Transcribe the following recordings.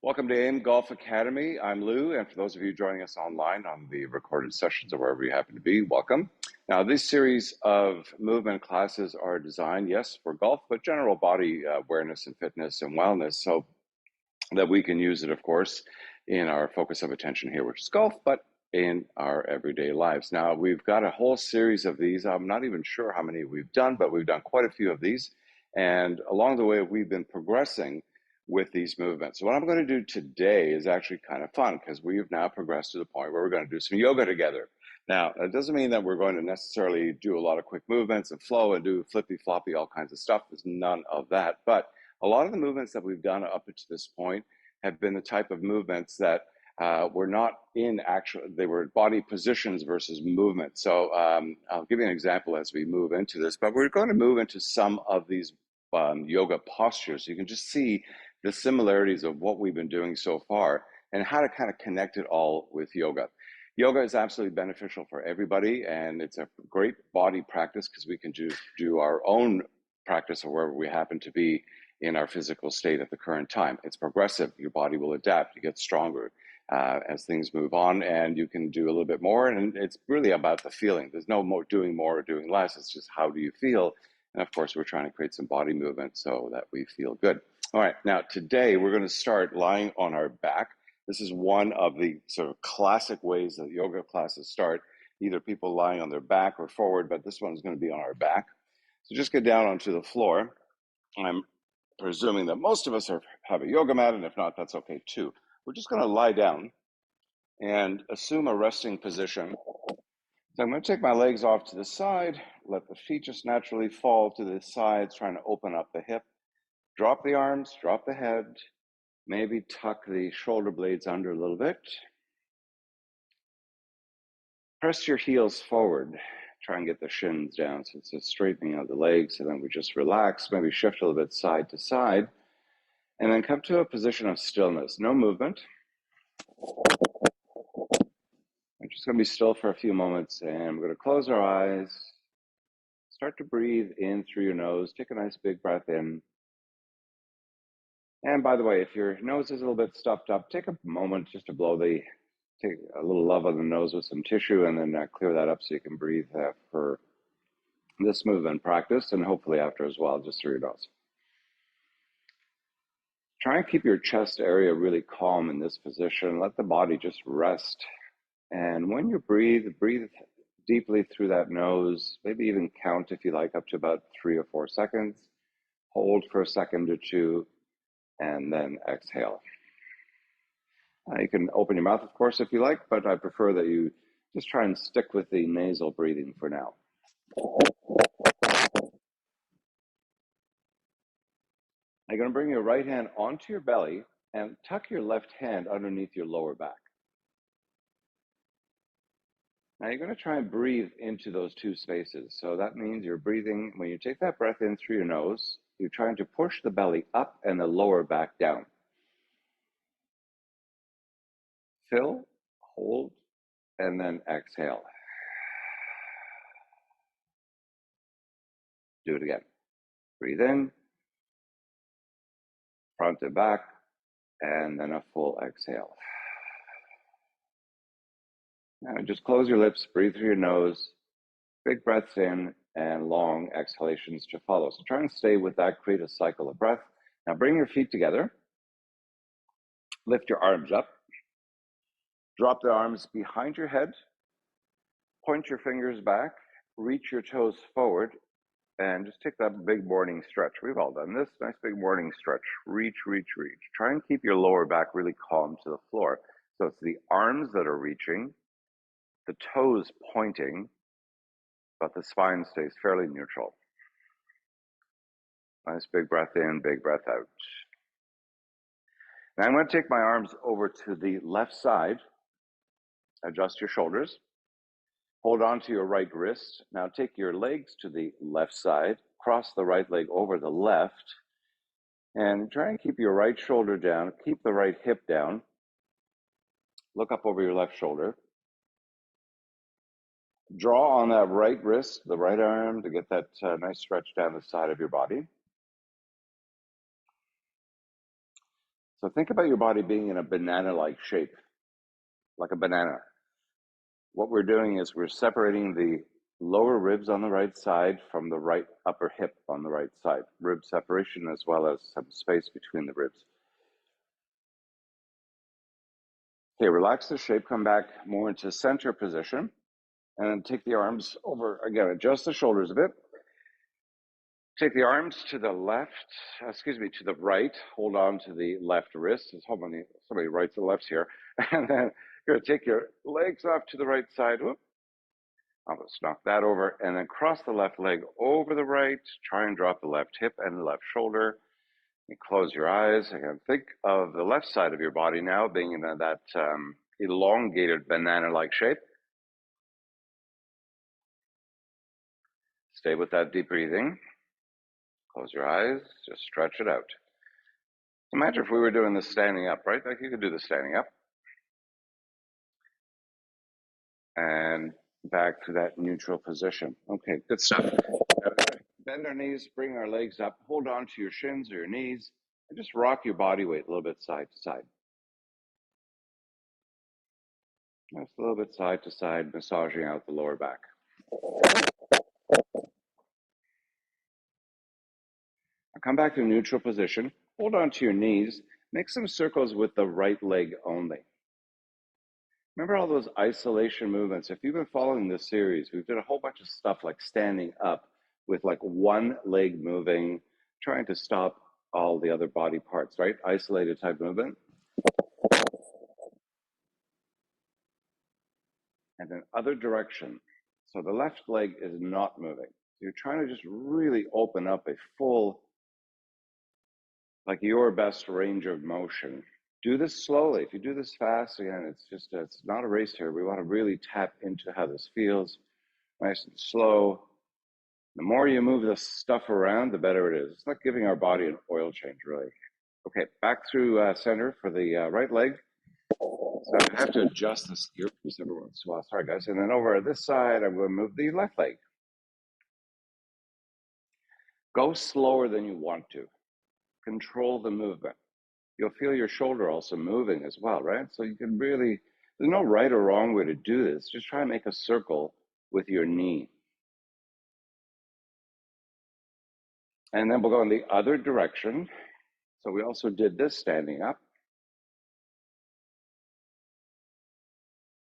Welcome to Aim Golf Academy. I'm Lou, and for those of you joining us online on the recorded sessions or wherever you happen to be, welcome. Now, this series of movement classes are designed, yes, for golf, but general body awareness and fitness and wellness, so that we can use it, of course, in our focus of attention here, which is golf, but in our everyday lives. Now, we've got a whole series of these. I'm not even sure how many we've done, but we've done quite a few of these. And along the way, we've been progressing with these movements. So what I'm going to do today is actually kind of fun because we've now progressed to the point where we're going to do some yoga together. Now, it doesn't mean that we're going to necessarily do a lot of quick movements and flow and do flippy floppy, all kinds of stuff. There's none of that. But a lot of the movements that we've done up to this point have been the type of movements that were not in actual, they were body positions versus movement. So I'll give you an example as we move into this, but we're going to move into some of these yoga postures. You can just see the similarities of what we've been doing so far and how to kind of connect it all with yoga. Yoga is absolutely beneficial for everybody, and it's a great body practice because we can do our own practice of wherever we happen to be in our physical state at the current time. It's progressive. Your body will adapt. You get stronger as things move on, and you can do a little bit more, and it's really about the feeling. There's no more doing more or doing less. It's just how do you feel? And of course, we're trying to create some body movement so that we feel good. All right, now today we're going to start lying on our back. This is one of the sort of classic ways that yoga classes start, either people lying on their back or forward, but this one is going to be on our back. So just get down onto the floor. I'm presuming that most of us have a yoga mat, and if not, that's okay too. We're just going to lie down and assume a resting position. So I'm going to take my legs off to the side, let the feet just naturally fall to the sides, trying to open up the hip. Drop the arms, drop the head, maybe tuck the shoulder blades under a little bit. Press your heels forward. Try and get the shins down. So it's a straightening of the legs, and then we just relax, maybe shift a little bit side to side, and then come to a position of stillness. No movement. I'm just going to be still for a few moments, and we're going to close our eyes. Start to breathe in through your nose. Take a nice big breath in. And by the way, if your nose is a little bit stuffed up, take a moment just to take a little love on the nose with some tissue, and then clear that up so you can breathe for this movement practice, and hopefully after as well, just through your nose. Try and keep your chest area really calm in this position. Let the body just rest. And when you breathe deeply through that nose, maybe even count if you like up to about 3 or 4 seconds. Hold for a second or two, and then exhale. You can open your mouth, of course, if you like, but I prefer that you just try and stick with the nasal breathing for now. You're going to bring your right hand onto your belly and tuck your left hand underneath your lower back. Now you're going to try and breathe into those two spaces. So that means you're breathing, when you take that breath in through your nose, you're trying to push the belly up and the lower back down. Fill, hold, and then exhale. Do it again. Breathe in, front to back, and then a full exhale. Now just close your lips, breathe through your nose, big breaths in, and long exhalations to follow. So try and stay with that, create a cycle of breath. Now bring your feet together, lift your arms up, drop the arms behind your head, point your fingers back, reach your toes forward, and just take that big morning stretch. We've all done this. Nice big morning stretch. Reach, reach, reach. Try and keep your lower back really calm to the floor. So it's the arms that are reaching, the toes pointing, but the spine stays fairly neutral. Nice big breath in, big breath out. Now I'm going to take my arms over to the left side. Adjust your shoulders. Hold on to your right wrist. Now take your legs to the left side. Cross the right leg over the left. And try and keep your right shoulder down. Keep the right hip down. Look up over your left shoulder. Draw on that right wrist, the right arm, to get that nice stretch down the side of your body. So think about your body being in a banana-like shape, like a banana. What we're doing is we're separating the lower ribs on the right side from the right upper hip on the right side. Rib separation as well as some space between the ribs. Okay, relax the shape, come back more into center position, and then take the arms over, again, adjust the shoulders a bit. Take the arms to the left, to the right, hold on to the left wrist. There's so many rights and lefts here. And then you're gonna take your legs off to the right side. Whoop. I'll just knock that over and then cross the left leg over the right. Try and drop the left hip and the left shoulder. You close your eyes. Again, think of the left side of your body now being in that elongated banana-like shape. Stay with that deep breathing. Close your eyes, just stretch it out. Imagine if we were doing this standing up, right? Like you could do this standing up. And back to that neutral position. Okay, good stuff. Bend our knees, bring our legs up, hold on to your shins or your knees, and just rock your body weight a little bit side to side. Just a little bit side to side, massaging out the lower back. Now come back to neutral position. Hold on to your knees. Make some circles with the right leg only. Remember all those isolation movements? If you've been following this series, we've done a whole bunch of stuff like standing up with like one leg moving, trying to stop all the other body parts, right? Isolated type movement. And then other direction. So the left leg is not moving. You're trying to just really open up a full, like your best range of motion. Do this slowly. If you do this fast, again, it's not a race here. We want to really tap into how this feels, nice and slow. The more you move this stuff around, the better it is. It's like giving our body an oil change, really. Okay, back through center for the right leg. So I have to adjust this earpiece every once in a while. Sorry, guys. And then over this side, I'm going to move the left leg. Go slower than you want to. Control the movement. You'll feel your shoulder also moving as well, right? So you can really, there's no right or wrong way to do this. Just try and make a circle with your knee. And then we'll go in the other direction. So we also did this standing up.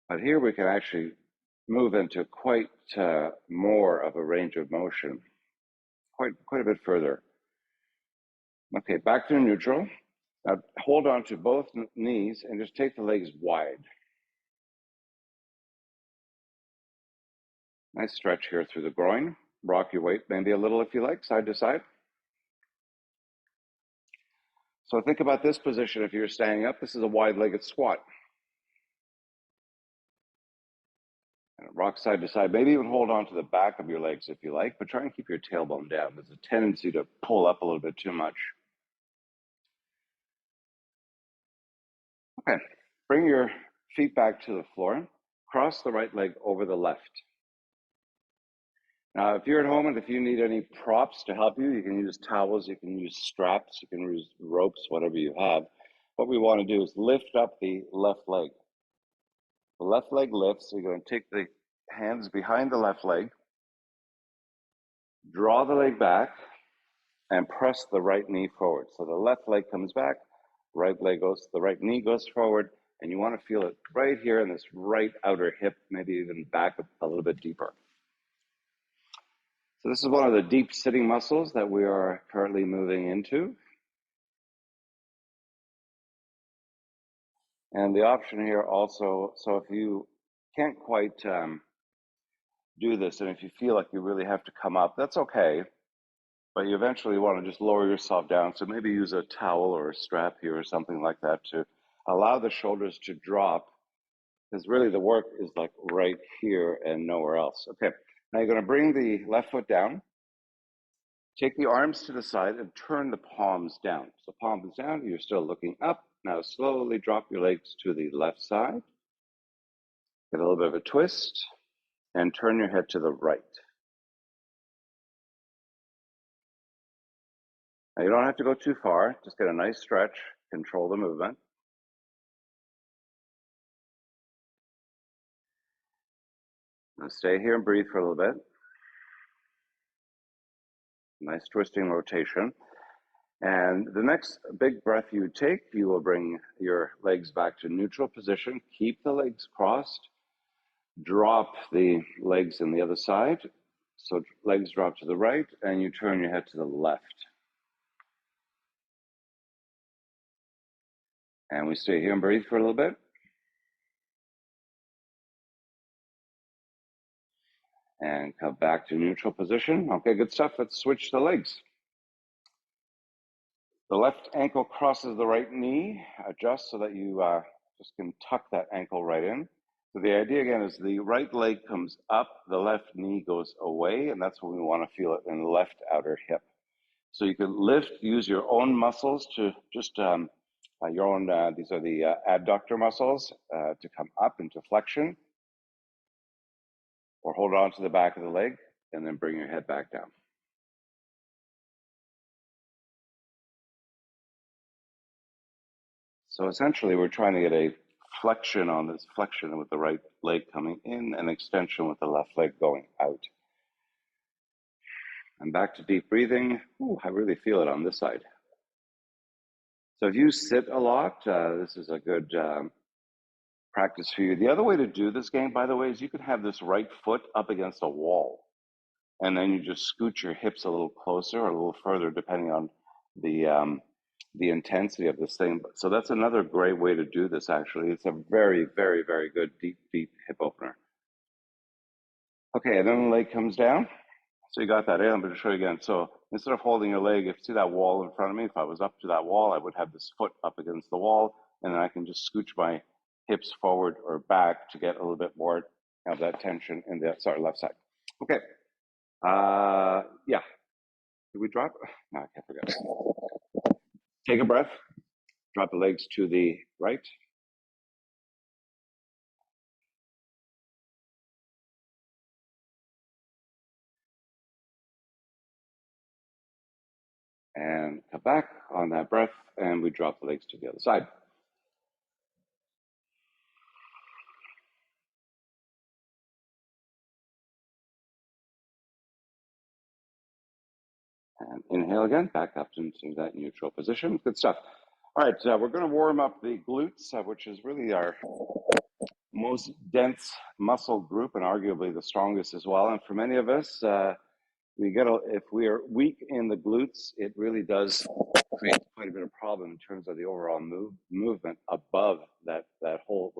But here we can actually move into quite more of a range of motion, quite a bit further. Okay, back to neutral. Now hold on to both knees and just take the legs wide. Nice stretch here through the groin. Rock your weight maybe a little if you like, side to side. So think about this position if you're standing up. This is a wide-legged squat. And rock side to side. Maybe even hold on to the back of your legs if you like, but try and keep your tailbone down. There's a tendency to pull up a little bit too much. Okay, bring your feet back to the floor. Cross the right leg over the left. Now, if you're at home and if you need any props to help you, you can use towels, you can use straps, you can use ropes, whatever you have. What we want to do is lift up the left leg. The left leg lifts, so you're going to take the hands behind the left leg, draw the leg back, and press the right knee forward. So the left leg comes back, the right knee goes forward, and you want to feel it right here in this right outer hip, maybe even back a little bit deeper. So this is one of the deep sitting muscles that we are currently moving into. And the option here also, so if you can't quite do this, and if you feel like you really have to come up, that's okay. But you eventually want to just lower yourself down. So maybe use a towel or a strap here or something like that to allow the shoulders to drop, because really the work is like right here and nowhere else. Okay, now you're going to bring the left foot down. Take the arms to the side and turn the palms down. So palms down, you're still looking up. Now slowly drop your legs to the left side. Get a little bit of a twist and turn your head to the right. Now you don't have to go too far, just get a nice stretch. control the movement. Now stay here and breathe for a little bit. Nice twisting rotation. And the next big breath you take, you will bring your legs back to neutral position. Keep the legs crossed. Drop the legs on the other side. So legs drop to the right, and you turn your head to the left. And we stay here and breathe for a little bit. And come back to neutral position. Okay, good stuff. Let's switch the legs. The left ankle crosses the right knee. Adjust so that you just can tuck that ankle right in. So the idea again is the right leg comes up, the left knee goes away, and that's when we want to feel it in the left outer hip. So you can lift, use your own muscles to just your own, these are the adductor muscles to come up into flexion, or hold on to the back of the leg and then bring your head back down. So essentially we're trying to get a flexion on this flexion with the right leg coming in and extension with the left leg going out. And back to deep breathing. Ooh, I really feel it on this side. So if you sit a lot, this is a good practice for you. The other way to do this game, by the way, is you can have this right foot up against a wall. And then you just scoot your hips a little closer or a little further, depending on the intensity of this thing. So that's another great way to do this, actually. It's a very, very, very good deep hip opener. Okay, and then the leg comes down. So you got that in. I'm going to show you again. So instead of holding your leg, if you see that wall in front of me, if I was up to that wall, I would have this foot up against the wall, and then I can just scooch my hips forward or back to get a little bit more of that tension in the left side. Okay. Yeah. Did we drop? No, I forget. Take a breath. Drop the legs to the right. And come back on that breath, and we drop the legs to the other side. And inhale again, back up into that neutral position. Good stuff. All right, we're going to warm up the glutes, which is really our most dense muscle group and arguably the strongest as well. And for many of us, if we are weak in the glutes, it really does create quite a bit of problem in terms of the overall movement above that whole,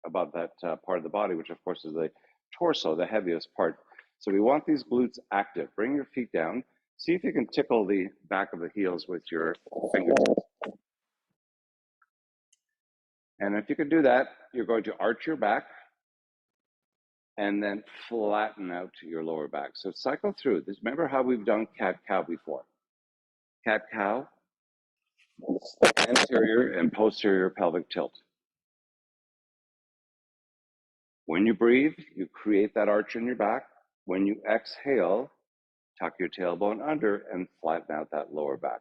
above that part of the body, which of course is the torso, the heaviest part. So we want these glutes active. Bring your feet down. See if you can tickle the back of the heels with your fingertips. And if you can do that, you're going to arch your back and then flatten out your lower back. So cycle through this. Remember how we've done cat-cow before? Cat-cow, anterior and posterior pelvic tilt. When you breathe, you create that arch in your back. When you exhale, tuck your tailbone under and flatten out that lower back.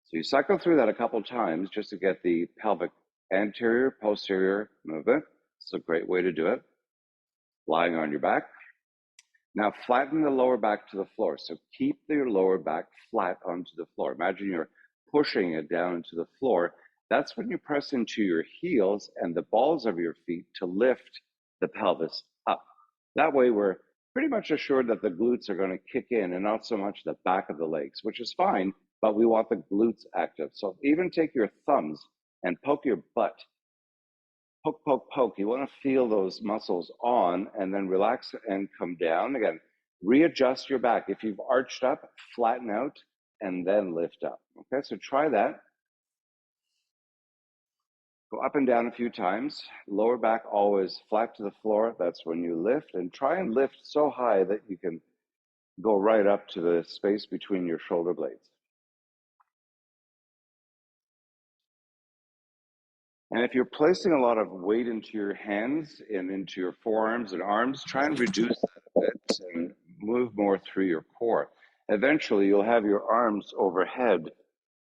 So you cycle through that a couple times just to get the pelvic anterior, posterior movement. It's a great way to do it. Lying on your back. Now flatten the lower back to the floor. So keep your lower back flat onto the floor. Imagine you're pushing it down into the floor. That's when you press into your heels and the balls of your feet to lift the pelvis up. That way we're pretty much assured that the glutes are going to kick in and not so much the back of the legs, which is fine, but we want the glutes active. So even take your thumbs and poke your butt. Poke, poke, poke. You want to feel those muscles on and then relax and come down. Again, readjust your back. If you've arched up, flatten out and then lift up. Okay, so try that. Go up and down a few times. Lower back always flat to the floor. That's when you lift. And try and lift so high that you can go right up to the space between your shoulder blades. And if you're placing a lot of weight into your hands and into your forearms and arms, try and reduce that a bit and move more through your core. Eventually, you'll have your arms overhead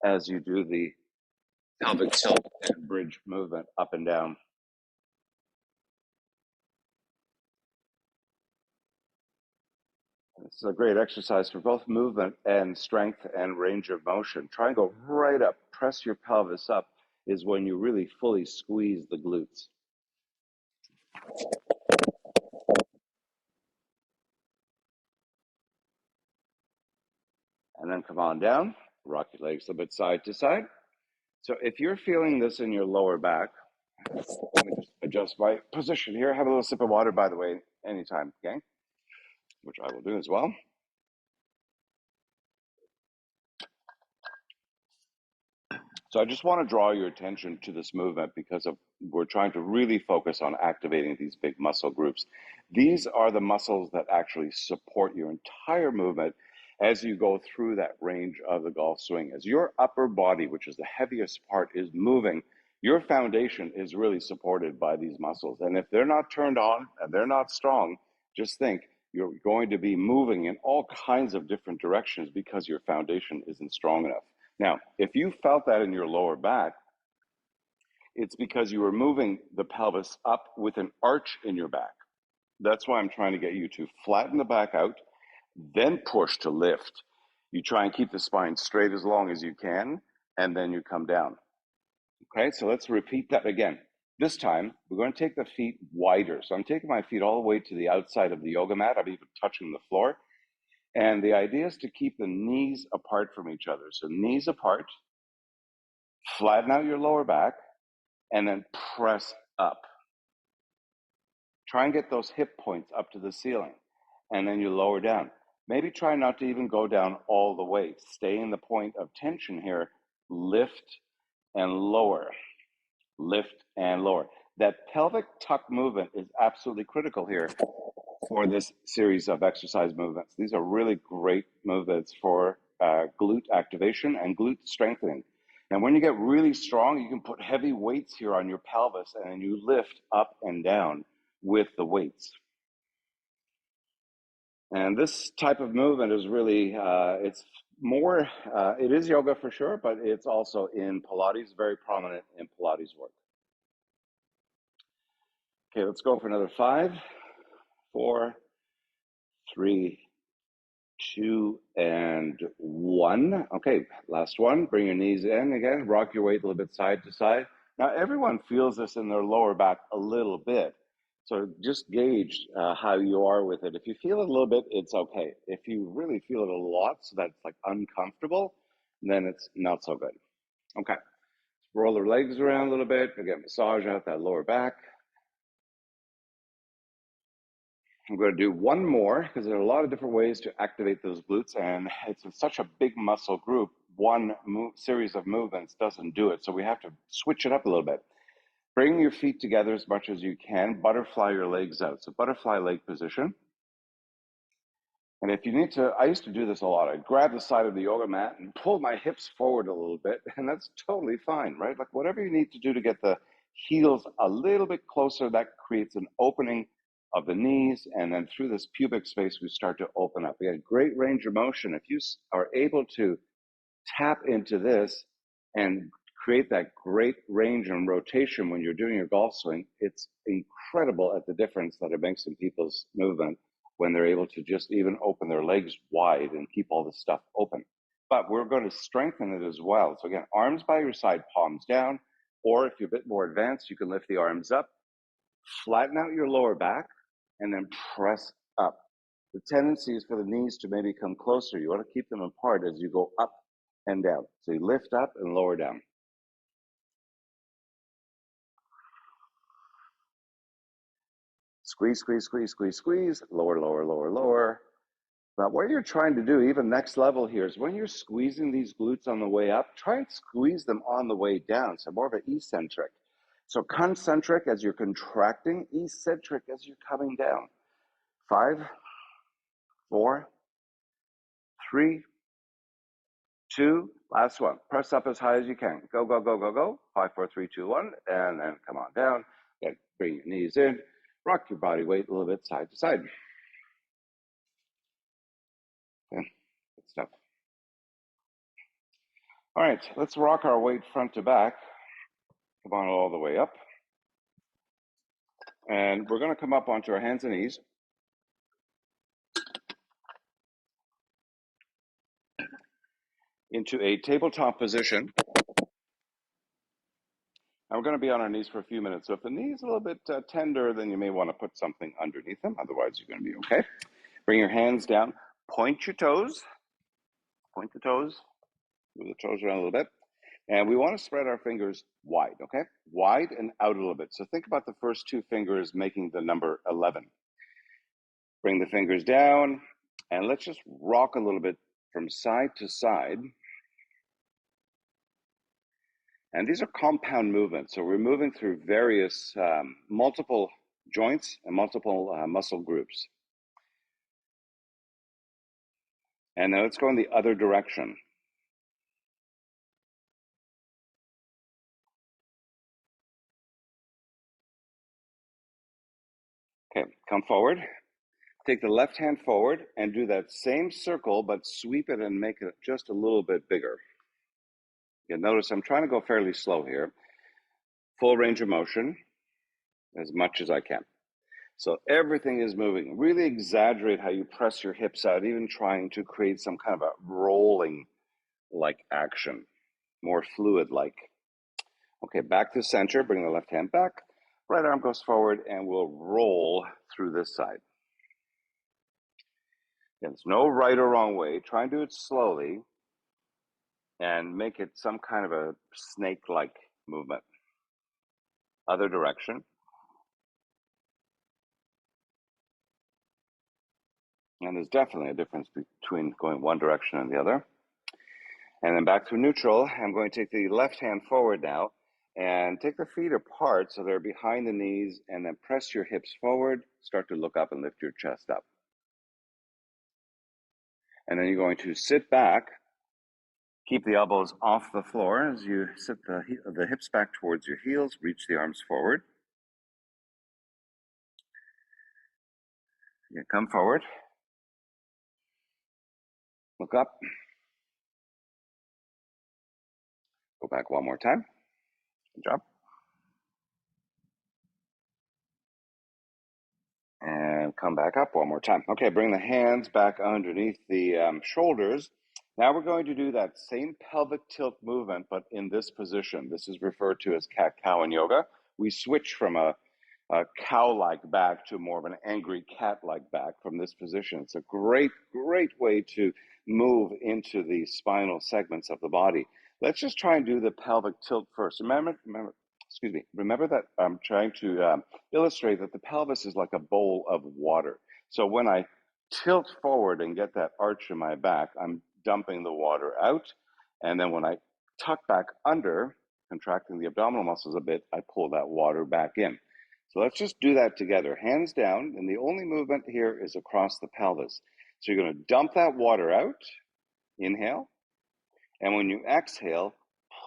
as you do the pelvic tilt and bridge movement up and down. This is a great exercise for both movement and strength and range of motion. Try and go right up, press your pelvis up is when you really fully squeeze the glutes. And then come on down, rock your legs a bit side to side. So if you're feeling this in your lower back, let me just adjust my position here. Have a little sip of water, by the way, anytime, okay? Which I will do as well. So I just want to draw your attention to this movement because we're trying to really focus on activating these big muscle groups. These are the muscles that actually support your entire movement as you go through that range of the golf swing. As your upper body, which is the heaviest part, is moving, your foundation is really supported by these muscles. And if they're not turned on and they're not strong, just think you're going to be moving in all kinds of different directions because your foundation isn't strong enough. Now, if you felt that in your lower back, it's because you were moving the pelvis up with an arch in your back. That's why I'm trying to get you to flatten the back out, then push to lift. You try and keep the spine straight as long as you can, and then you come down. Okay, so let's repeat that again. This time, we're going to take the feet wider. So I'm taking my feet all the way to the outside of the yoga mat. I'm even touching the floor. And the idea is to keep the knees apart from each other. So knees apart, flatten out your lower back, and then press up. Try and get those hip points up to the ceiling, and then you lower down. Maybe try not to even go down all the way. Stay in the point of tension here. Lift and lower. Lift and lower. That pelvic tuck movement is absolutely critical here for this series of exercise movements. These are really great movements for glute activation and glute strengthening. And when you get really strong, you can put heavy weights here on your pelvis and then you lift up and down with the weights. And this type of movement is really, it's more, it is yoga for sure, but it's also in Pilates, very prominent in Pilates work. Okay, let's go for another 5, 4, 3, 2, and 1. Okay, last one. Bring your knees in again. Rock your weight a little bit side to side. Now, everyone feels this in their lower back a little bit. So just gauge how you are with it. If you feel it a little bit, it's okay. If you really feel it a lot, so that's like uncomfortable, then it's not so good. Okay, roll the legs around a little bit. Again, massage out that lower back. I'm going to do one more because there are a lot of different ways to activate those glutes, and it's such a big muscle group. One series of movements doesn't do it, so we have to switch it up a little bit. Bring your feet together as much as you can. Butterfly your legs out. So butterfly leg position. And if you need to, I used to do this a lot. I'd grab the side of the yoga mat and pull my hips forward a little bit, and that's totally fine, right? Like whatever you need to do to get the heels a little bit closer, that creates an opening of the knees, and then through this pubic space, we start to open up. We had great range of motion. If you are able to tap into this and create that great range and rotation when you're doing your golf swing, it's incredible at the difference that it makes in people's movement when they're able to just even open their legs wide and keep all this stuff open. But we're going to strengthen it as well. So again, arms by your side, palms down, or if you're a bit more advanced, you can lift the arms up, flatten out your lower back, and then press up. The tendency is for the knees to maybe come closer. You want to keep them apart as you go up and down. So you lift up and lower down. Squeeze, squeeze, squeeze, squeeze, squeeze, lower, lower, lower, lower. Now, what you're trying to do, even next level here, is when you're squeezing these glutes on the way up, try and squeeze them on the way down. So more of an eccentric. So concentric as you're contracting, eccentric as you're coming down. 5, 4, 3, 2, last one. Press up as high as you can. Go, go, go, go, go. 5, 4, 3, 2, 1, and then come on down. Again, bring your knees in. Rock your body weight a little bit side to side. Okay, good stuff. All right, let's rock our weight front to back. Come on all the way up. And we're going to come up onto our hands and knees. Into a tabletop position. And we're going to be on our knees for a few minutes. So if the knee is a little bit tender, then you may want to put something underneath them. Otherwise, you're going to be okay. Bring your hands down. Point your toes. Point the toes. Move the toes around a little bit. And we want to spread our fingers wide, okay? Wide and out a little bit. So think about the first two fingers making the number 11. Bring the fingers down, and let's just rock a little bit from side to side. And these are compound movements. So we're moving through various, multiple joints and multiple muscle groups. And now let's go in the other direction. Okay, come forward. Take the left hand forward and do that same circle, but sweep it and make it just a little bit bigger. You'll notice I'm trying to go fairly slow here. Full range of motion, as much as I can. So everything is moving. Really exaggerate how you press your hips out, even trying to create some kind of a rolling-like action, more fluid-like. Okay, back to center, bring the left hand back. Right arm goes forward, and we'll roll through this side. There's no right or wrong way. Try and do it slowly and make it some kind of a snake-like movement. Other direction. And there's definitely a difference between going one direction and the other. And then back to neutral. I'm going to take the left hand forward now and take the feet apart so they're behind the knees, and then press your hips forward. Start to look up and lift your chest up. And then you're going to sit back. Keep the elbows off the floor as you sit the hips back towards your heels. Reach the arms forward. You come forward. Look up. Go back one more time. Good job. And come back up one more time. Okay, bring the hands back underneath the shoulders. Now we're going to do that same pelvic tilt movement, but in this position. This is referred to as cat-cow in yoga. We switch from a cow-like back to more of an angry cat-like back from this position. It's a great, great way to move into the spinal segments of the body. Let's just try and do the pelvic tilt first. Remember that I'm trying to illustrate that the pelvis is like a bowl of water. So when I tilt forward and get that arch in my back, I'm dumping the water out. And then when I tuck back under, contracting the abdominal muscles a bit, I pull that water back in. So let's just do that together. Hands down, and the only movement here is across the pelvis. So you're going to dump that water out, inhale, and when you exhale,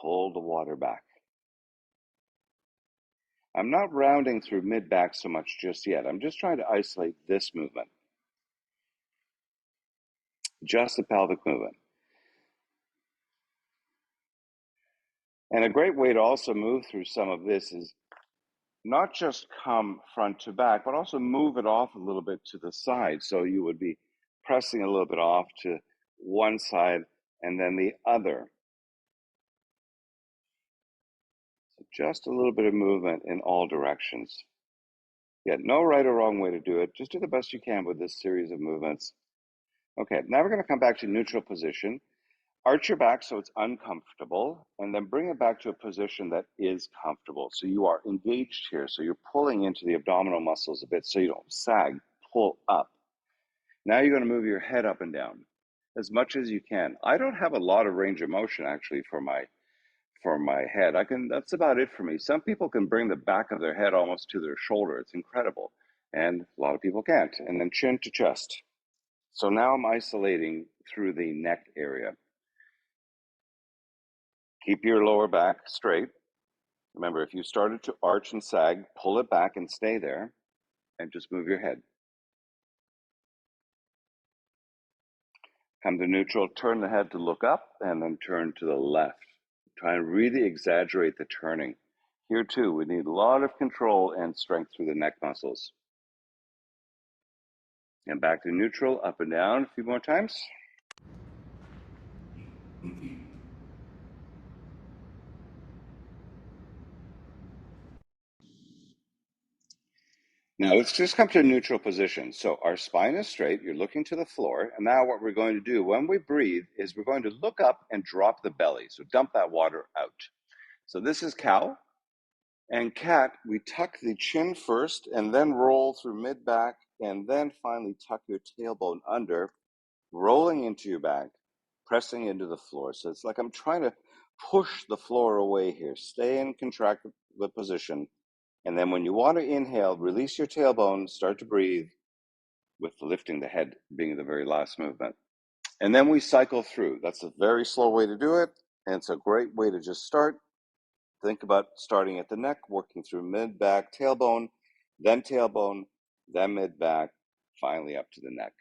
pull the water back. I'm not rounding through mid-back so much just yet. I'm just trying to isolate this movement. Just the pelvic movement. And a great way to also move through some of this is not just come front to back, but also move it off a little bit to the side. So you would be pressing a little bit off to one side and then the other. So just a little bit of movement in all directions. Yeah, no right or wrong way to do it. Just do the best you can with this series of movements. Okay, now we're going to come back to neutral position. Arch your back so it's uncomfortable, and then bring it back to a position that is comfortable. So you are engaged here. So you're pulling into the abdominal muscles a bit so you don't sag, pull up. Now you're going to move your head up and down as much as you can. I don't have a lot of range of motion actually for my head. That's about it for me. Some people can bring the back of their head almost to their shoulder. It's incredible. And a lot of people can't. And then chin to chest. So now I'm isolating through the neck area. Keep your lower back straight. Remember, if you started to arch and sag, pull it back and stay there, and just move your head. Come to neutral, turn the head to look up, and then turn to the left. Try and really exaggerate the turning Here too, we need a lot of control and strength through the neck muscles. And back to neutral, up and down a few more times. Now let's just come to a neutral position. So our spine is straight, you're looking to the floor. And now what we're going to do when we breathe is we're going to look up and drop the belly. So dump that water out. So this is cow. And cat, we tuck the chin first and then roll through mid back and then finally tuck your tailbone under, rolling into your back, pressing into the floor. So it's like I'm trying to push the floor away here. Stay in contract the position. And then when you want to inhale, release your tailbone, start to breathe with lifting the head being the very last movement. And then we cycle through. That's a very slow way to do it. And it's a great way to just start. Think about starting at the neck, working through mid back, tailbone, then mid back, finally up to the neck.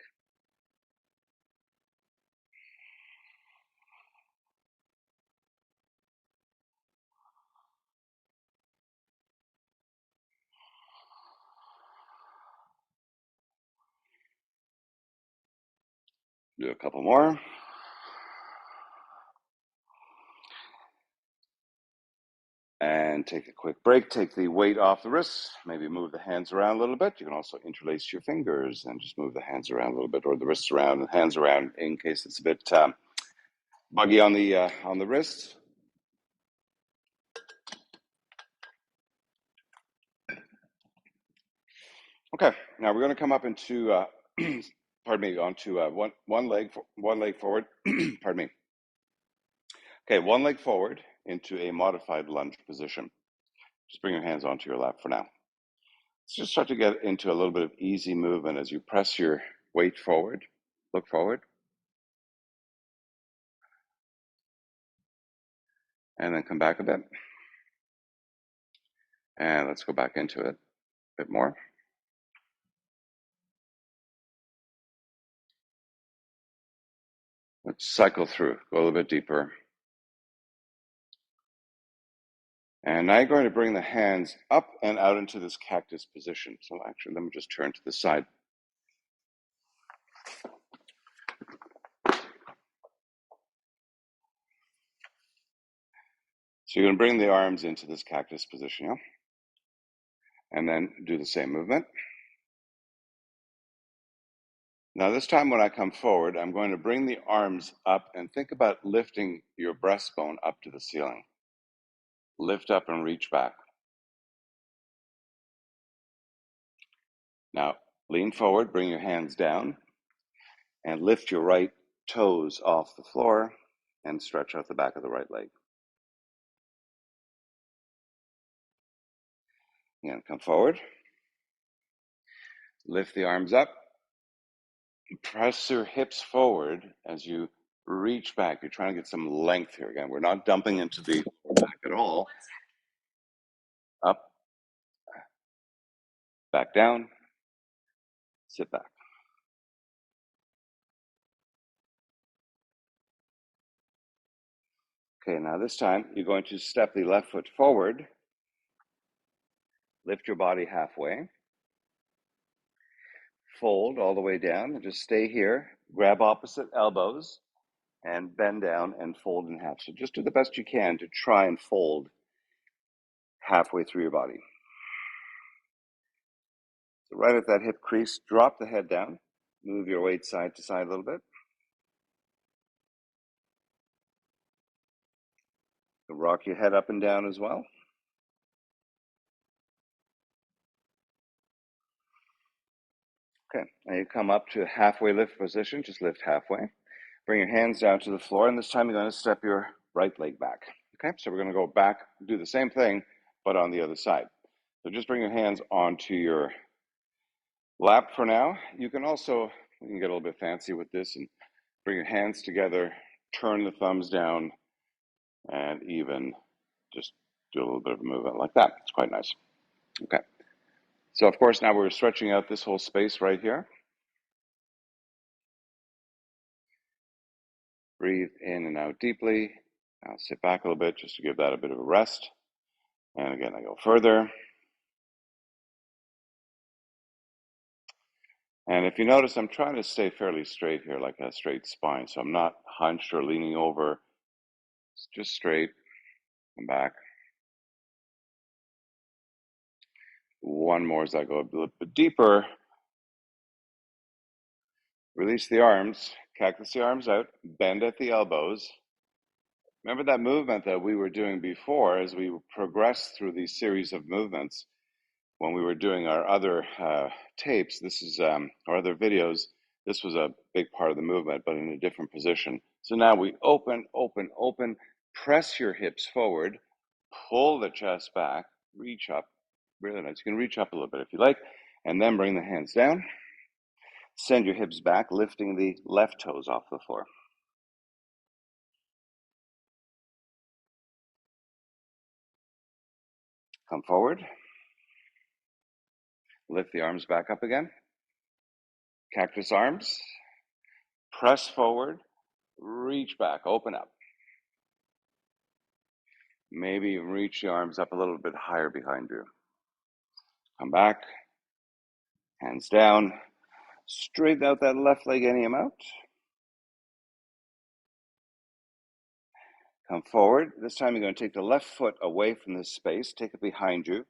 Do a couple more. And take a quick break. Take the weight off the wrists. Maybe move the hands around a little bit. You can also interlace your fingers and just move the hands around a little bit, or the wrists around and hands around in case it's a bit buggy on the wrists. Okay, now we're going to come up into, pardon me, onto one leg forward. Pardon me. Okay, one leg forward into a modified lunge position. Just bring your hands onto your lap for now. Let's just start to get into a little bit of easy movement as you press your weight forward. Look forward. And then come back a bit. And let's go back into it a bit more. Let's cycle through, go a little bit deeper. And now you're going to bring the hands up and out into this cactus position. So actually, let me just turn to the side. So you're going to bring the arms into this cactus position, yeah? And then do the same movement. Now this time when I come forward, I'm going to bring the arms up and think about lifting your breastbone up to the ceiling. Lift up and reach back. Now lean forward, bring your hands down, and lift your right toes off the floor and stretch out the back of the right leg. Again, come forward. Lift the arms up. Press your hips forward as you reach back. You're trying to get some length here. Again, we're not dumping into the back at all. Up, back down, sit back. Okay, now this time you're going to step the left foot forward, lift your body halfway, fold all the way down, and just stay here. Grab opposite elbows and bend down and fold in half. So just do the best you can to try and fold halfway through your body. So right at that hip crease, drop the head down, move your weight side to side a little bit. Rock your head up and down as well. Okay, now you come up to halfway lift position, just lift halfway. Bring your hands down to the floor, and this time you're going to step your right leg back. Okay, so we're going to go back, do the same thing, but on the other side. So just bring your hands onto your lap for now. You can also, you can get a little bit fancy with this and bring your hands together, turn the thumbs down, and even just do a little bit of a movement like that. It's quite nice. Okay. So of course, now we're stretching out this whole space right here. Breathe in and out deeply. Now sit back a little bit just to give that a bit of a rest. And again, I go further. And if you notice, I'm trying to stay fairly straight here, like a straight spine. So I'm not hunched or leaning over. It's just straight and back. One more as I go a little bit deeper. Release the arms, cactus the arms out, bend at the elbows. Remember that movement that we were doing before as we progressed through these series of movements when we were doing our other tapes. This is our other videos. This was a big part of the movement, but in a different position. So now we open, open, open, press your hips forward, pull the chest back, reach up. Really nice. You can reach up a little bit if you like, and then bring the hands down. Send your hips back, lifting the left toes off the floor. Come forward. Lift the arms back up again. Cactus arms. Press forward. Reach back. Open up. Maybe even reach the arms up a little bit higher behind you. Come back. Hands down. Straighten out that left leg any amount. Come forward. This time you're going to take the left foot away from this space. Take it behind you.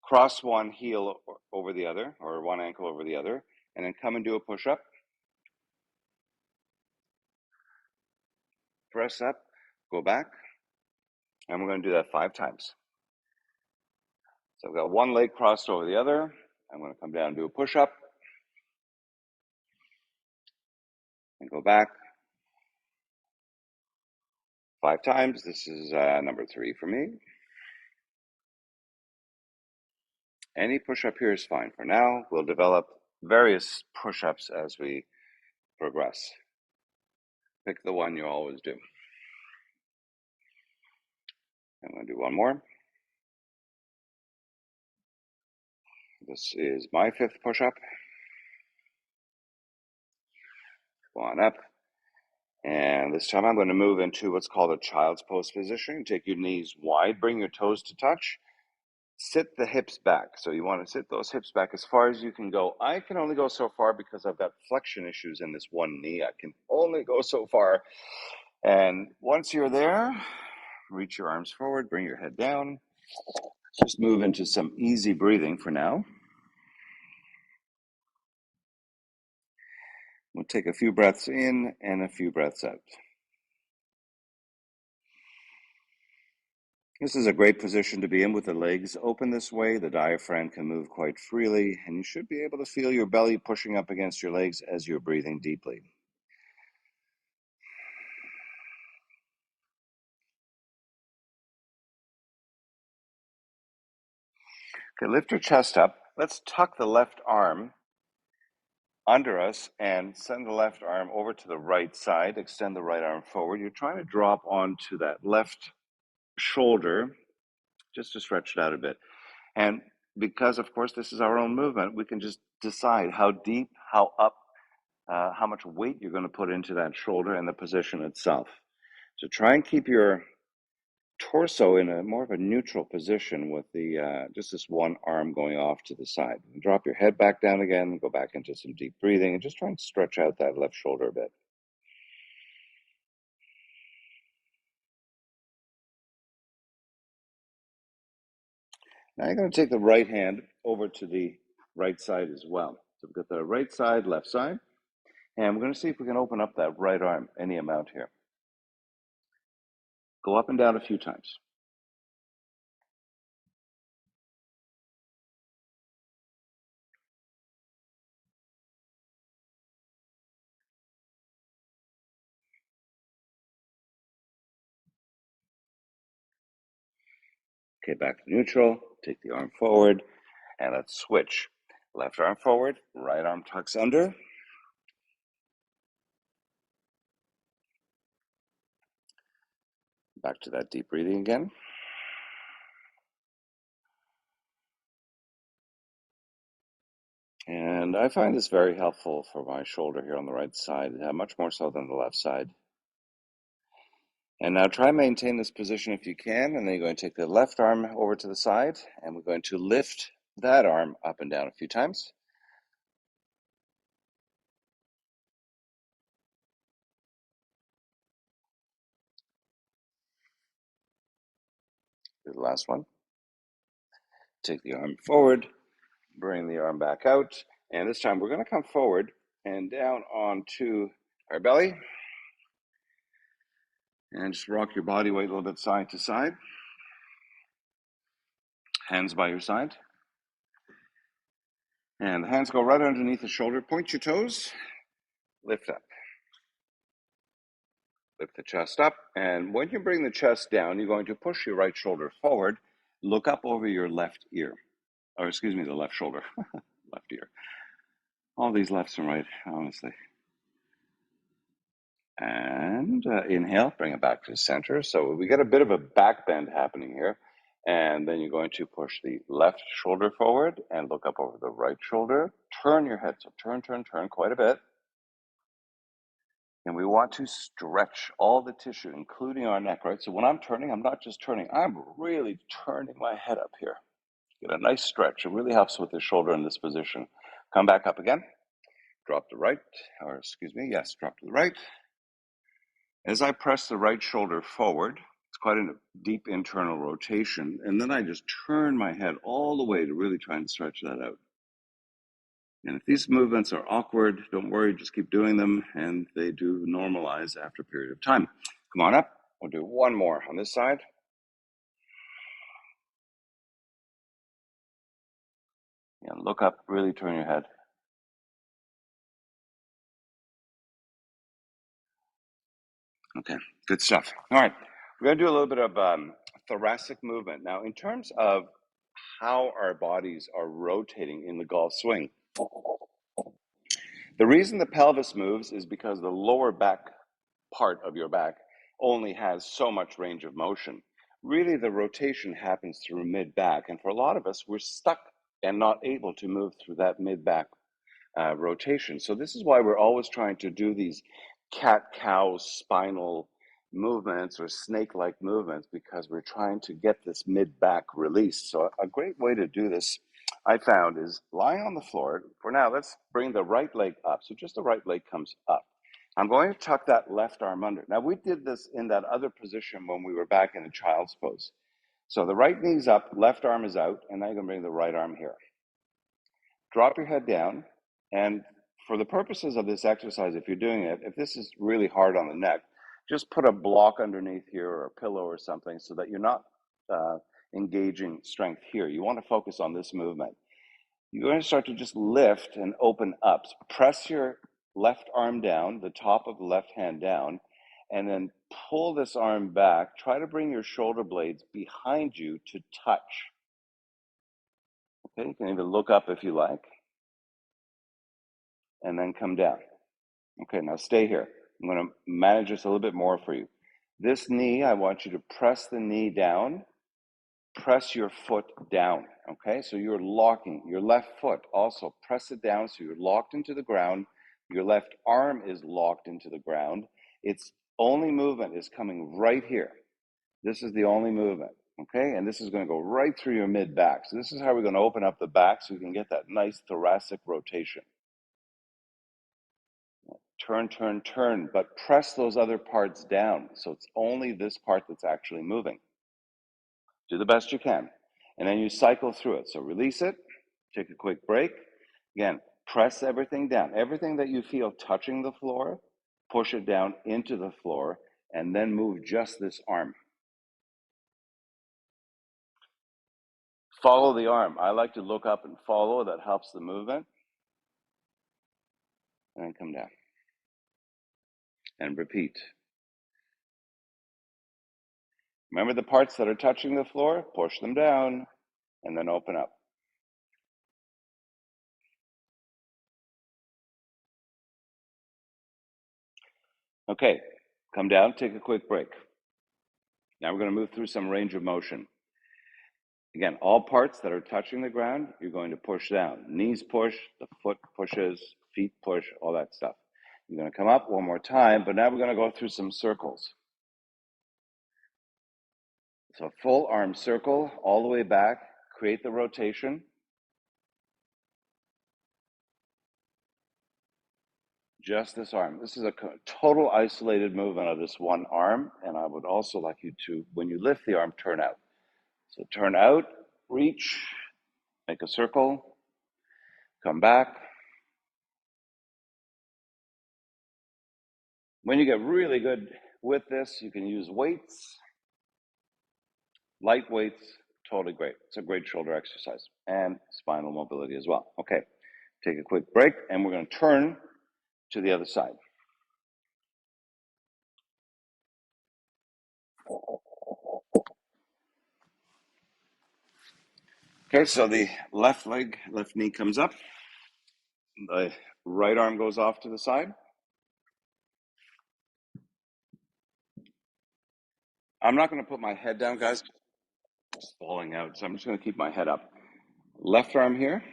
Cross one heel over the other, or one ankle over the other, and then come and do a push-up. Press up. Go back. And we're going to do that 5 times. So I've got one leg crossed over the other. I'm going to come down and do a push-up. And go back. 5 times. This is number 3 for me. Any push-up here is fine for now. We'll develop various push-ups as we progress. Pick the one you always do. I'm going to do one more. This is my 5th push-up. Go on up. And this time I'm going to move into what's called a child's pose position. Take your knees wide, bring your toes to touch. Sit the hips back. So you want to sit those hips back as far as you can go. I can only go so far because I've got flexion issues in this one knee. I can only go so far. And once you're there, reach your arms forward, bring your head down. Just move into some easy breathing for now. We'll take a few breaths in and a few breaths out. This is a great position to be in with the legs open this way. The diaphragm can move quite freely, and you should be able to feel your belly pushing up against your legs as you're breathing deeply. Okay, lift your chest up. Let's tuck the left arm under us and send the left arm over to the right side. Extend the right arm forward. You're trying to drop onto that left shoulder just to stretch it out a bit. And because, of course, this is our own movement, we can just decide how deep, how up, how much weight you're going to put into that shoulder and the position itself. So try and keep your torso in a more of a neutral position with the just this one arm going off to the side. And drop your head back down again, go back into some deep breathing, and just try and stretch out that left shoulder a bit. Now you're going to take the right hand over to the right side as well. So we've got the right side, left side, and we're going to see if we can open up that right arm any amount here. Go up and down a few times. Okay, back to neutral. Take the arm forward, and let's switch. Left arm forward, right arm tucks under. Back to that deep breathing again. And I find this very helpful for my shoulder here on the right side, much more so than the left side. And now try and maintain this position if you can, and then you're going to take the left arm over to the side, and we're going to lift that arm up and down a few times. Do the last one. Take the arm forward, bring the arm back out, and this time we're going to come forward and down onto our belly, and just rock your body weight a little bit side to side. Hands by your side. And the hands go right underneath the shoulder. Point your toes. Lift up. Lift the chest up. And when you bring the chest down, you're going to push your right shoulder forward. Look up over your left ear. Or excuse me, the left shoulder. Left ear. All these lefts and right, honestly. And inhale, bring it back to the center. So we get a bit of a back bend happening here. And then you're going to push the left shoulder forward and look up over the right shoulder. Turn your head. So turn quite a bit. And we want to stretch all the tissue, including our neck, right? So when I'm turning, I'm not just turning, I'm really turning my head up here. Get a nice stretch. It really helps with the shoulder in this position. Come back up again. Drop to the right, or excuse me, yes, drop to the right. As I press the right shoulder forward, it's quite a deep internal rotation. And then I just turn my head all the way to really try and stretch that out. And if these movements are awkward, don't worry, just keep doing them, and they do normalize after a period of time. Come on up. We'll do one more on this side. And look up, really turn your head. Okay, good stuff. All right, we're going to do a little bit of thoracic movement. Now, in terms of how our bodies are rotating in the golf swing, the reason the pelvis moves is because the lower back part of your back only has so much range of motion. Really, the rotation happens through mid-back. And for a lot of us, we're stuck and not able to move through that mid-back rotation. So this is why we're always trying to do these cat-cow spinal movements or snake-like movements, because we're trying to get this mid-back release. So a great way to do this, I found, is lying on the floor. For now, let's bring the right leg up. So just the right leg comes up. I'm going to tuck that left arm under. Now, we did this in that other position when we were back in the child's pose. So the right knee's up, left arm is out, and now you're going to bring the right arm here. Drop your head down, and for the purposes of this exercise, if you're doing it, if this is really hard on the neck, just put a block underneath here or a pillow or something so that you're not engaging strength here. You want to focus on this movement. You're going to start to just lift and open up. So press your left arm down, the top of the left hand down, and then pull this arm back. Try to bring your shoulder blades behind you to touch. Okay, you can even look up if you like, and then come down. Okay, now stay here. I'm going to manage this a little bit more for you. This knee, I want you to press the knee down, press your foot down. Okay, so you're locking your left foot. Also press it down so you're locked into the ground. Your left arm is locked into the ground. Its only movement is coming right here. This is the only movement. Okay, and this is going to go right through your mid back. So this is how we're going to open up the back so you can get that nice thoracic rotation. Turn, but press those other parts down. So it's only this part that's actually moving. Do the best you can. And then you cycle through it. So release it, take a quick break. Again, press everything down. Everything that you feel touching the floor, push it down into the floor, and then move just this arm. Follow the arm. I like to look up and follow. That helps the movement. And then come down. And repeat. Remember the parts that are touching the floor? Push them down, and then open up. Okay, come down, take a quick break. Now we're going to move through some range of motion. Again, all parts that are touching the ground, you're going to push down. Knees push, the foot pushes, feet push, all that stuff. You're going to come up one more time, but now we're going to go through some circles. So full arm circle all the way back, create the rotation. Just this arm. This is a total isolated movement of this one arm, and I would also like you to, when you lift the arm, turn out. So turn out, reach, make a circle, come back. When you get really good with this, you can use weights, light weights, totally great. It's a great shoulder exercise and spinal mobility as well. Okay, take a quick break, and we're going to turn to the other side. Okay, so the left leg, left knee comes up. The right arm goes off to the side. I'm not going to put my head down, guys. It's falling out, so I'm just going to keep my head up. Left arm here.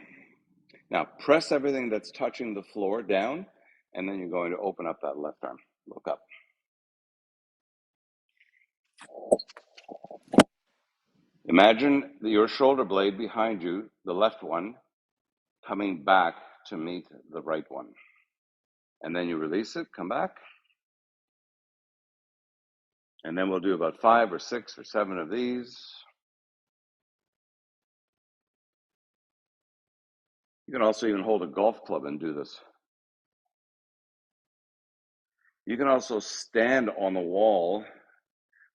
Now press everything that's touching the floor down, and then you're going to open up that left arm. Look up. Imagine your shoulder blade behind you, the left one, coming back to meet the right one. And then you release it, come back. And then we'll do about 5 or 6 or 7 of these. You can also even hold a golf club and do this. You can also stand on the wall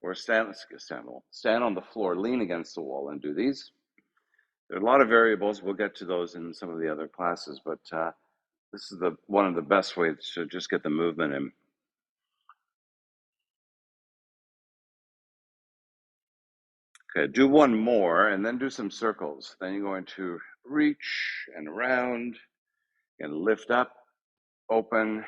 or stand on the floor, lean against the wall and do these. There are a lot of variables. We'll get to those in some of the other classes, but this is one of the best ways to just get the movement in. Okay, do one more and then do some circles. Then you're going to reach and around and lift up, open.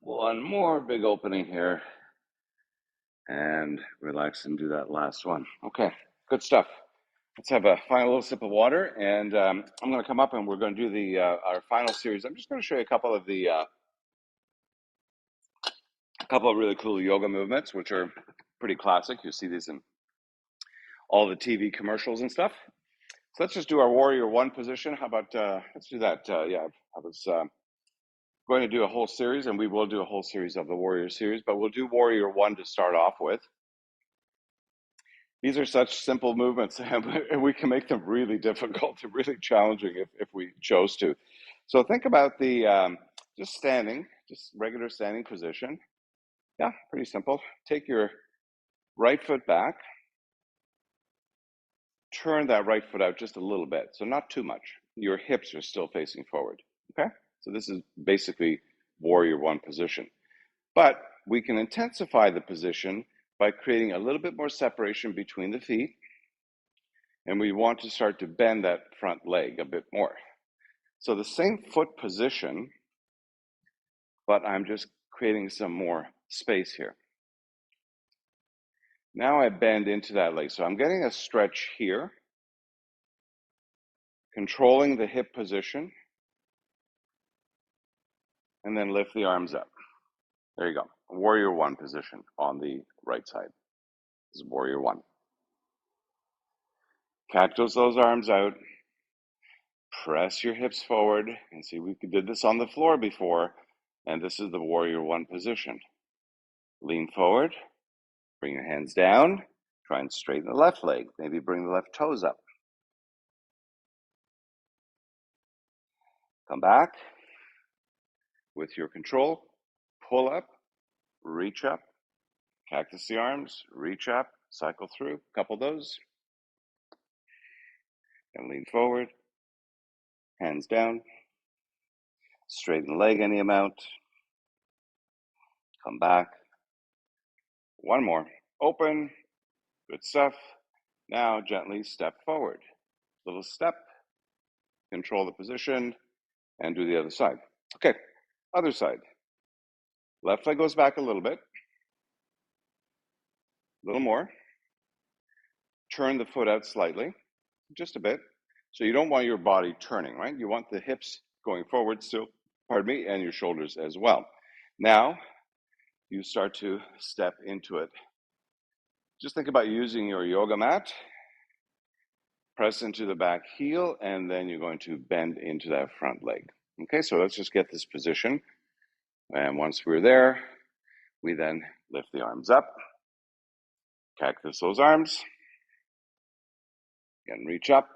One more big opening here and relax and do that last one. Okay, good stuff. Let's have a final little sip of water, and I'm going to come up and we're going to do our final series. I'm just going to show you a couple of really cool yoga movements, which are pretty classic. You see these in all the TV commercials and stuff. So let's just do our warrior one position. How about let's do that? Yeah, I was going to do a whole series, and we will do a whole series of the warrior series, but we'll do warrior one to start off with. These are such simple movements, and we can make them really difficult and really challenging if we chose to. So think about the just standing, just regular standing position. Yeah, pretty simple. Take your right foot back, turn that right foot out just a little bit, so not too much. Your hips are still facing forward, okay? So this is basically warrior one position. But we can intensify the position by creating a little bit more separation between the feet, and we want to start to bend that front leg a bit more. So the same foot position, but I'm just creating some more space here. Now I bend into that leg. So I'm getting a stretch here, controlling the hip position, and then lift the arms up. There you go. Warrior one position on the right side. This is warrior one. Cactus those arms out. Press your hips forward. And see, we did this on the floor before, and this is the warrior one position. Lean forward, bring your hands down, try and straighten the left leg. Maybe bring the left toes up. Come back with your control, pull up, reach up, cactus the arms, reach up, cycle through, a couple of those, and lean forward, hands down, straighten the leg any amount, come back, one more, open, good stuff. Now gently step forward, little step, control the position, and do the other side. Okay, other side. Left leg goes back a little bit, a little more, turn the foot out slightly, just a bit. So you don't want your body turning, right? You want the hips going forward still, pardon me, and your shoulders as well. Now, you start to step into it. Just think about using your yoga mat. Press into the back heel, and then you're going to bend into that front leg. Okay, so let's just get this position. And once we're there, we then lift the arms up, cactus those arms, again, reach up,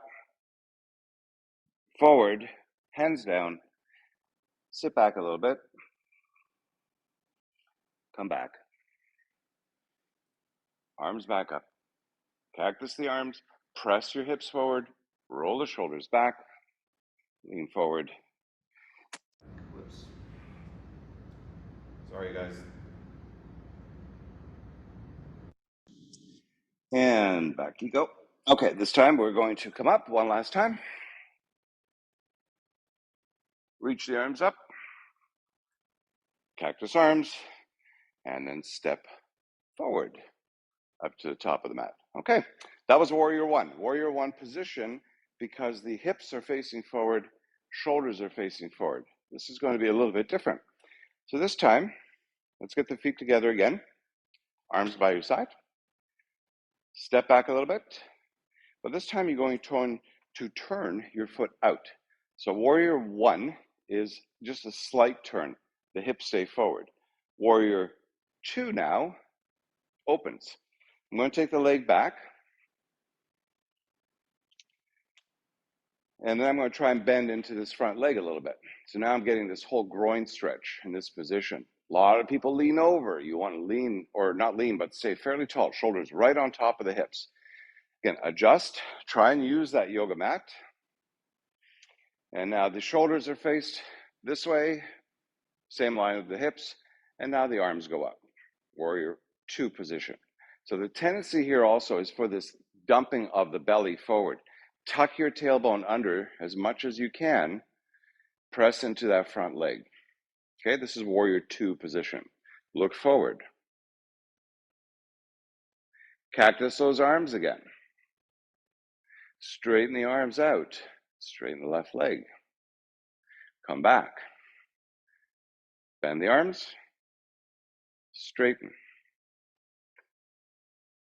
forward, hands down, sit back a little bit, come back, arms back up, cactus the arms, press your hips forward, roll the shoulders back, lean forward. Whoops. Sorry, guys. And back you go. Okay, this time we're going to come up one last time. Reach the arms up, cactus arms, and then step forward up to the top of the mat. Okay, that was Warrior One. Warrior One position, because the hips are facing forward, shoulders are facing forward. This is going to be a little bit different. So this time, let's get the feet together again. Arms by your side. Step back a little bit. But this time you're going to turn your foot out. So Warrior One is just a slight turn. The hips stay forward. Warrior Two now opens. I'm going to take the leg back. And then I'm going to try and bend into this front leg a little bit. So now I'm getting this whole groin stretch in this position. A lot of people lean over. You want to lean, or not lean, but stay fairly tall. Shoulders right on top of the hips. Again, adjust. Try and use that yoga mat. And now the shoulders are faced this way. Same line of the hips. And now the arms go up. Warrior Two position. So the tendency here also is for this dumping of the belly forward. Tuck your tailbone under as much as you can. Press into that front leg. Okay, this is Warrior Two position. Look forward. Cactus those arms again. Straighten the arms out. Straighten the left leg. Come back. Bend the arms. Straighten.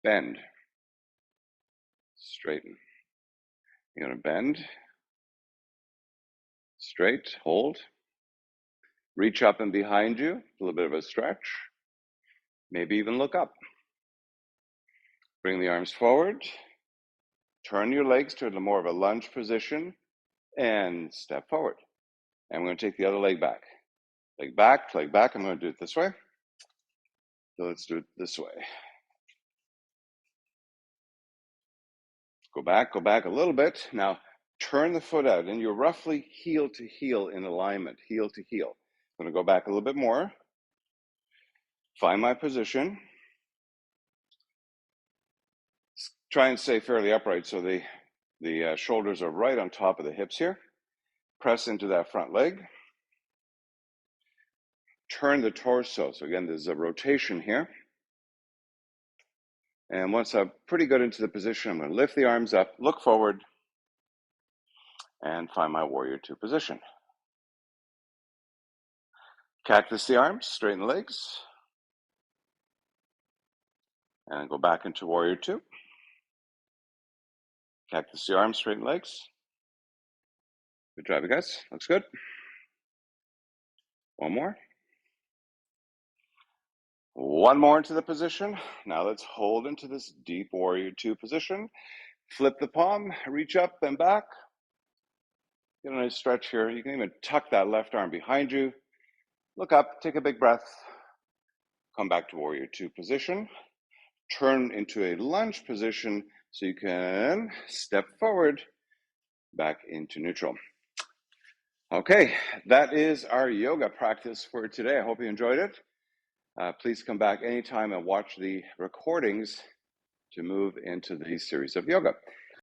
Bend. Straighten. You're going to bend. Straight. Hold. Reach up and behind you. A little bit of a stretch. Maybe even look up. Bring the arms forward. Turn your legs to more of a lunge position and step forward. And I'm going to take the other leg back. Leg back, leg back. I'm going to do it this way. So let's do it this way. Go back a little bit. Now turn the foot out, and you're roughly heel to heel in alignment, heel to heel. I'm going to go back a little bit more. Find my position. Try and stay fairly upright so the shoulders are right on top of the hips here. Press into that front leg. Turn the torso. So again, there's a rotation here. And once I'm pretty good into the position, I'm going to lift the arms up, look forward, and find my Warrior Two position. Cactus the arms, straighten the legs, and go back into Warrior Two. Cactus the arms, straighten the legs. Good job, you guys. Looks good. One more. One more into the position. Now let's hold into this deep Warrior Two position. Flip the palm, reach up and back. Get a nice stretch here. You can even tuck that left arm behind you. Look up, take a big breath. Come back to Warrior Two position. Turn into a lunge position so you can step forward back into neutral. Okay, that is our yoga practice for today. I hope you enjoyed it. Please come back anytime and watch the recordings to move into the series of yoga.